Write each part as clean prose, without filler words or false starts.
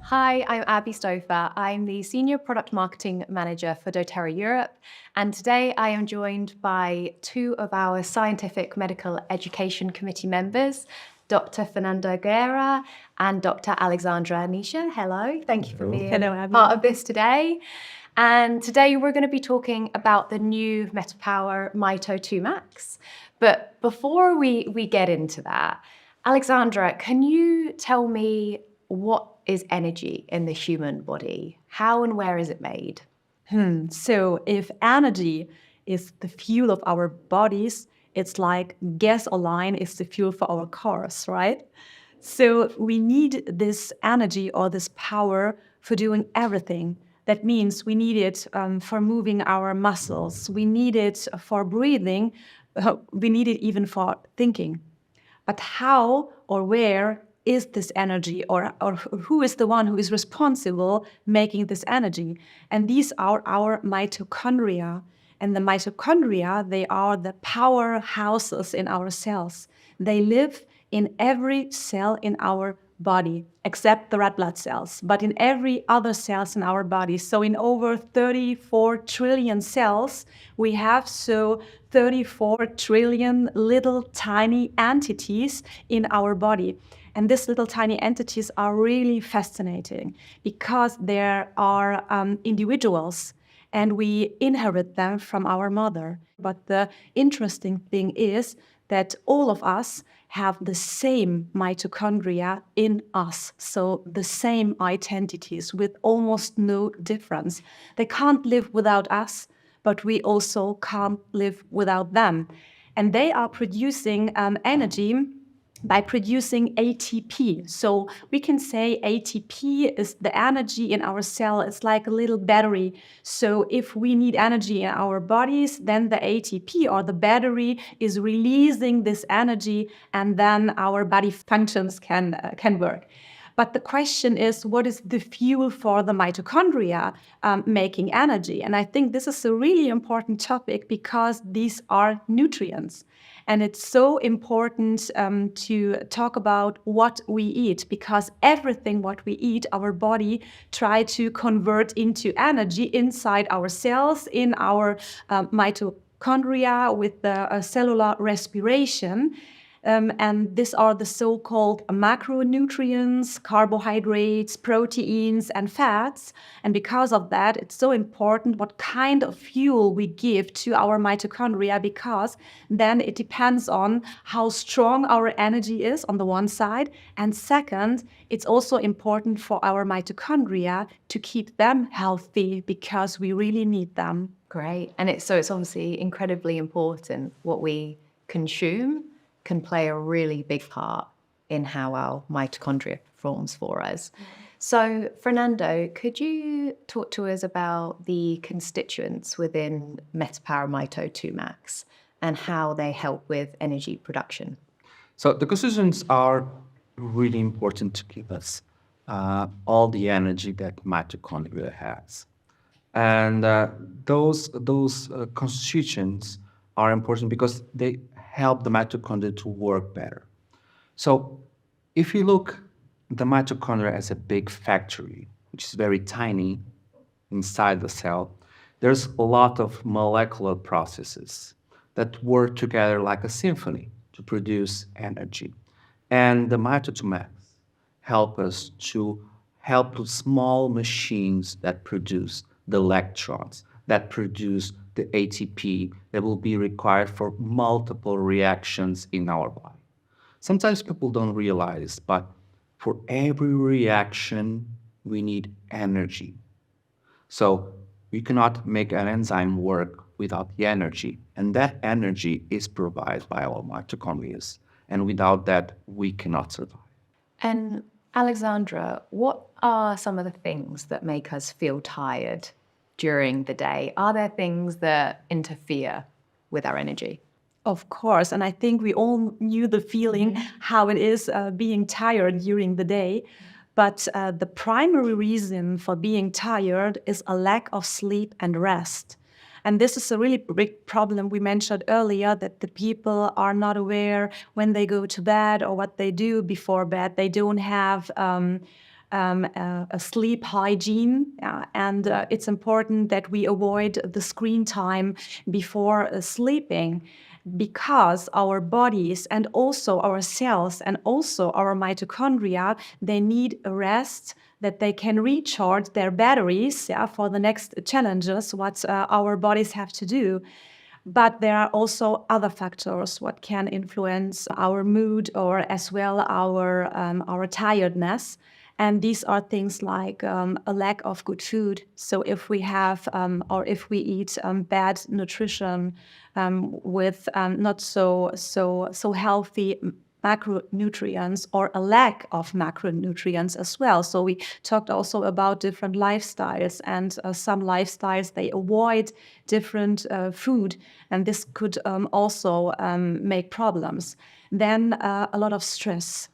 Hi, I'm Abby Stouffer. I'm the Senior Product Marketing Manager for doTERRA Europe, and today I am joined by two of our Scientific Medical Education Committee members, Dr. Fernanda Guerra and Dr. Alexandra Nisha. Hello, thank you for being part of this today. And today we're going to be talking about the new MetaPWR Mito2Max. But before we get into that, Alexandra, can you tell me what is energy in the human body? How and where is it made? So if energy is the fuel of our bodies, it's like gasoline is the fuel for our cars, right? So we need this energy or this power for doing everything. That means we need it for moving our muscles. We need it for breathing. We need it even for thinking. But how or where is this energy, or who is the one who is responsible making this energy? And these are our mitochondria. And the mitochondria, they are the powerhouses in our cells. They live in every cell in our body, except the red blood cells, but in every other cells in our body. So in over 34 trillion cells, we have 34 trillion little tiny entities in our body. And these little tiny entities are really fascinating because there are individuals and we inherit them from our mother. But the interesting thing is that all of us have the same mitochondria in us, so the same identities with almost no difference. They can't live without us, but we also can't live without them. And they are producing energy by producing ATP. So we can say ATP is the energy in our cell. It's like a little battery. So if we need energy in our bodies, then the ATP or the battery is releasing this energy, and then our body functions can work. But the question is, what is the fuel for the mitochondria making energy? And I think this is a really important topic because these are nutrients. And it's so important to talk about what we eat, because everything what we eat, our body try to convert into energy inside our cells, in our mitochondria with the cellular respiration. And these are the so-called macronutrients, carbohydrates, proteins, and fats. And because of that, it's so important what kind of fuel we give to our mitochondria, because then it depends on how strong our energy is on the one side. And second, it's also important for our mitochondria to keep them healthy because we really need them. Great. And it's obviously incredibly important what we consume can play a really big part in how our mitochondria performs for us. So, Fernando, could you talk to us about the constituents within MetaPWR Mito2Max and how they help with energy production? So the constituents are really important to give us all the energy that mitochondria has. And those constituents are important because they help the mitochondria to work better. So if you look the mitochondria as a big factory, which is very tiny inside the cell, there's a lot of molecular processes that work together like a symphony to produce energy. And the Mito2Max help us to help small machines that produce the electrons, that produce the ATP that will be required for multiple reactions in our body. Sometimes people don't realize, but for every reaction, we need energy. So we cannot make an enzyme work without the energy. And that energy is provided by our mitochondria. And without that, we cannot survive. And Alexandra, what are some of the things that make us feel tired during the day? Are there things that interfere with our energy? Of course, and I think we all knew the feeling how it is being tired during the day. But the primary reason for being tired is a lack of sleep and rest. And this is a really big problem we mentioned earlier, that the people are not aware when they go to bed or what they do before bed. They don't have a sleep hygiene, and it's important that we avoid the screen time before sleeping, because our bodies and also our cells and also our mitochondria, they need a rest, that they can recharge their batteries for the next challenges what our bodies have to do. But there are also other factors what can influence our mood or as well our tiredness. And these are things like a lack of good food. So if we have or if we eat bad nutrition with not so healthy macronutrients, or a lack of macronutrients as well. So we talked also about different lifestyles, and some lifestyles, they avoid different food, and this could also make problems. Then a lot of stress.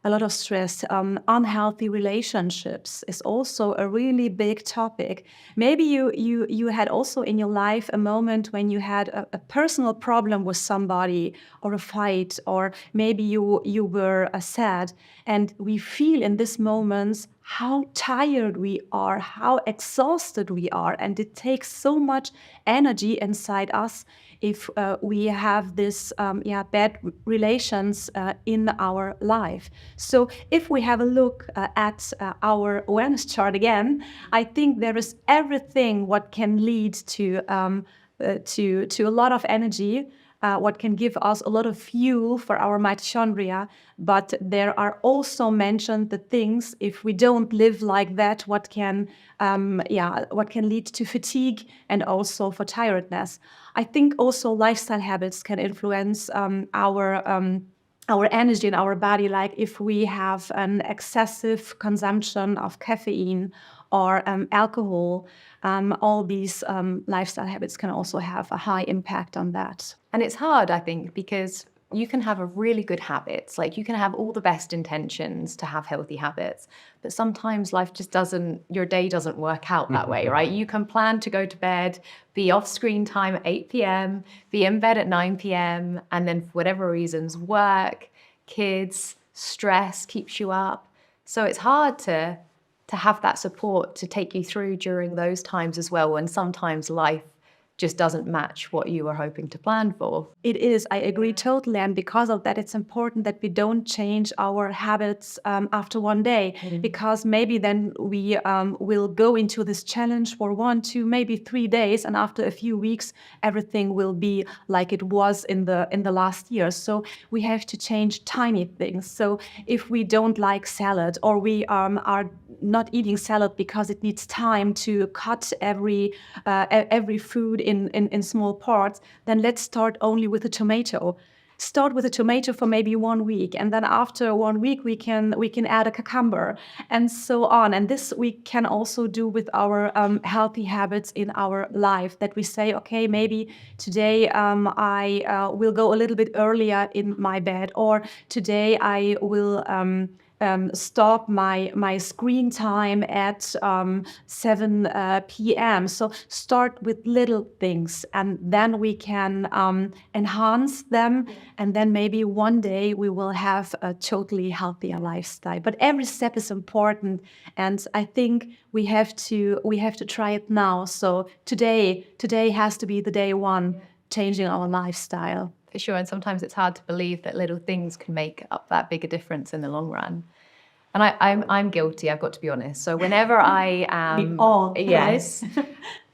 Unhealthy relationships is also a really big topic. Maybe you had also in your life a moment when you had a personal problem with somebody, or a fight, or maybe you were sad, and we feel in these moments how tired we are, how exhausted we are, and it takes so much energy inside us if we have this bad relations in our life. So if we have a look at our awareness chart again, I think there is everything what can lead to a lot of energy, what can give us a lot of fuel for our mitochondria. But there are also mentioned the things, if we don't live like that, what can lead to fatigue and also for tiredness. I think also lifestyle habits can influence our energy in our body, like if we have an excessive consumption of caffeine or alcohol, all these lifestyle habits can also have a high impact on that. And it's hard, I think, because you can have a really good habits, like you can have all the best intentions to have healthy habits, but sometimes life just doesn't, your day doesn't work out that way, right? You can plan to go to bed, be off screen time at 8 p.m., be in bed at 9 p.m., and then for whatever reasons, work, kids, stress keeps you up. So it's hard to have that support to take you through during those times as well, when sometimes life just doesn't match what you were hoping to plan for. It is, I agree totally. And because of that, it's important that we don't change our habits after one day, because maybe then we will go into this challenge for 1, 2, maybe 3 days. And after a few weeks, everything will be like it was in the last year. So we have to change tiny things. So if we don't like salad, or we are not eating salad because it needs time to cut every food in small parts, then let's start only with a tomato. Start with a tomato for maybe 1 week, and then after 1 week we can add a cucumber, and so on. And this we can also do with our healthy habits in our life, that we say, okay, maybe today I will go a little bit earlier in my bed, or today I will stop my screen time at 7 p.m. So start with little things, and then we can enhance them, and then maybe one day we will have a totally healthier lifestyle. But every step is important, and I think we have to try it now. So today has to be the day one, changing our lifestyle. For sure, and sometimes it's hard to believe that little things can make up that big a difference in the long run. And I'm guilty, I've got to be honest. So whenever I am, We all, yes,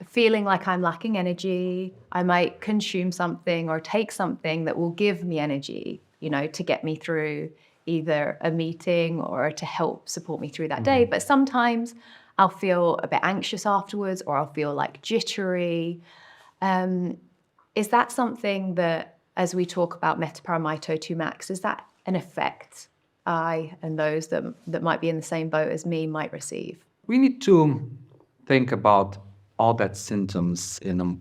feeling like I'm lacking energy, I might consume something or take something that will give me energy, to get me through either a meeting or to help support me through that day. But sometimes I'll feel a bit anxious afterwards, or I'll feel like jittery. Is that something that, as we talk about MetaPWR Mito2Max, is that an effect I and those that might be in the same boat as me might receive? We need to think about all that symptoms in a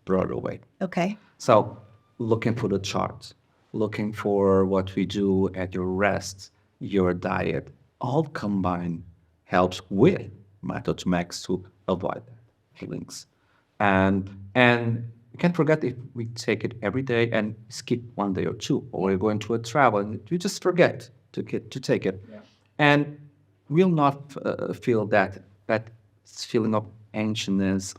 broader way. Okay. So looking for the chart, looking for what we do at your rest, your diet, all combined helps with Mito2Max to avoid that feelings. And you can't forget, if we take it every day and skip 1 day or 2, or we're going to a travel and we just forget to take it. Yeah. And will not feel that feeling of anxiousness,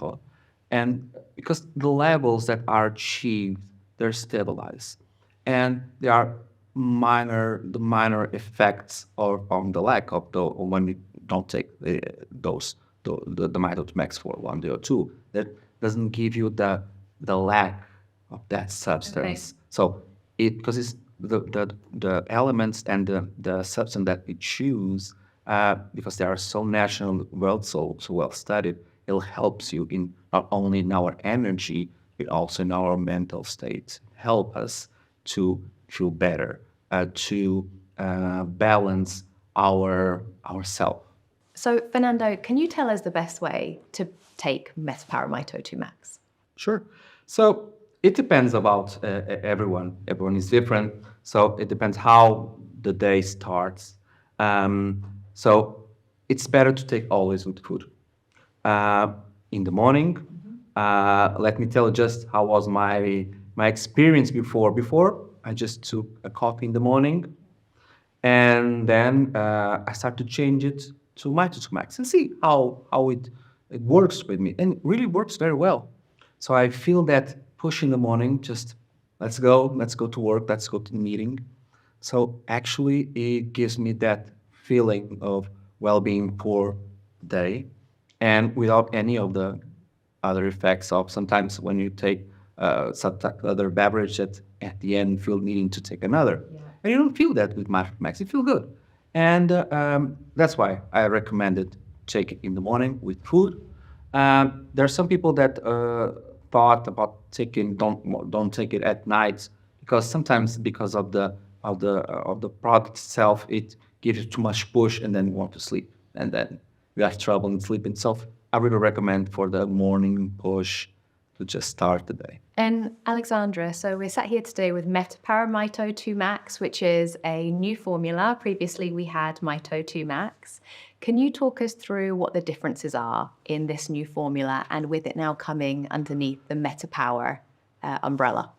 and because the levels that are achieved, they're stabilized, and there are the minor effects on the lack of the when we don't take the Mito2Max for 1 day or 2, that doesn't give you the lack of that substance. Okay. So because it's the elements and the substance that we choose, because they are so natural, so well studied, it helps you in not only in our energy, but also in our mental state. Help us to feel better, to balance ourself. So, Fernando, can you tell us the best way to take MetaPWR Mito2Max? Sure. So it depends about everyone. Everyone is different. So it depends how the day starts. So it's better to take always with food. In the morning, let me tell you just how was my experience before. Before, I just took a coffee in the morning, and then I start to change it to Mito2Max and see how it works with me, and it really works very well. So I feel that push in the morning, just let's go to work, let's go to the meeting. So actually, it gives me that feeling of well-being for the day, and without any of the other effects of sometimes when you take some other beverage that at the end feel needing to take another. Yeah. And you don't feel that with Max. You feel good. And that's why I recommend it. Take it in the morning with food. There are some people that thought about don't take it at night, because sometimes because of the product itself, it gives you too much push and then you want to sleep, and then you have trouble in sleeping. So I really recommend for the morning push to just start the day. And Alexandra, so we're sat here today with MetaPWR Mito2Max, which is a new formula. Previously, we had Mito2Max. Can you talk us through what the differences are in this new formula, and with it now coming underneath the MetaPWR umbrella?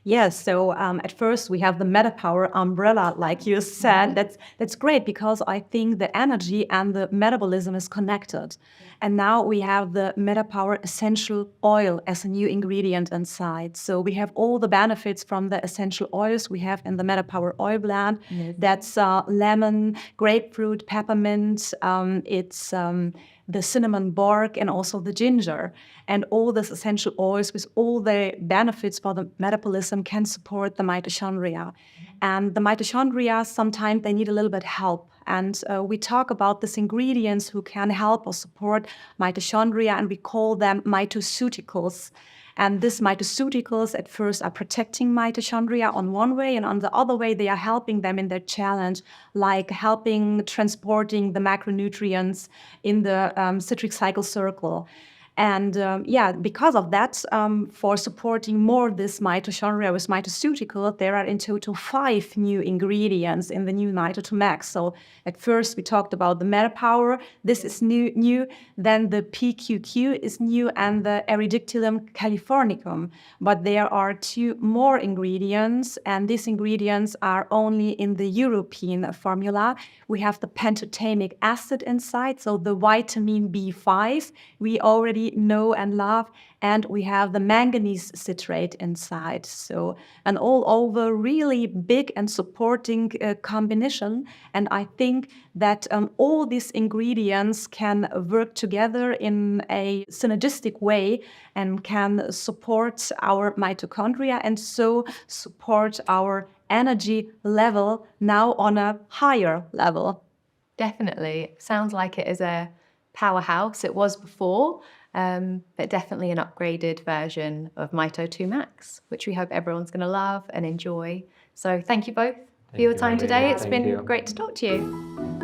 Yes, so at first we have the MetaPWR umbrella, like you said. That's great, because I think the energy and the metabolism is connected. And now we have the MetaPWR essential oil as a new ingredient inside. So we have all the benefits from the essential oils we have in the MetaPWR oil blend. Yes. That's lemon, grapefruit, peppermint. It's the cinnamon bark, and also the ginger. And all these essential oils with all the benefits for the metabolism can support the mitochondria. And the mitochondria, sometimes they need a little bit help. And we talk about these ingredients who can help or support mitochondria, and we call them mitoceuticals. And these mitoceuticals at first are protecting mitochondria on one way, and on the other way they are helping them in their challenge, like helping transporting the macronutrients in the citric cycle circle. And because of that, for supporting more this mitochondria with mitoceuticals, there are in total 5 new ingredients in the new Mito2Max. So at first we talked about the MetaPWR. This is new. Then the PQQ is new, and the Eridictylum californicum. But there are 2 more ingredients, and these ingredients are only in the European formula. We have the pentotamic acid inside, so the vitamin B5 we already know and love, and we have the manganese citrate inside. So an all over really big and supporting combination. And I think that all these ingredients can work together in a synergistic way and can support our mitochondria, and so support our energy level now on a higher level. Definitely. Sounds like it is a powerhouse. It was before, but definitely an upgraded version of Mito2Max, which we hope everyone's going to love and enjoy. So thank you both for your time today. It's been great to talk to you.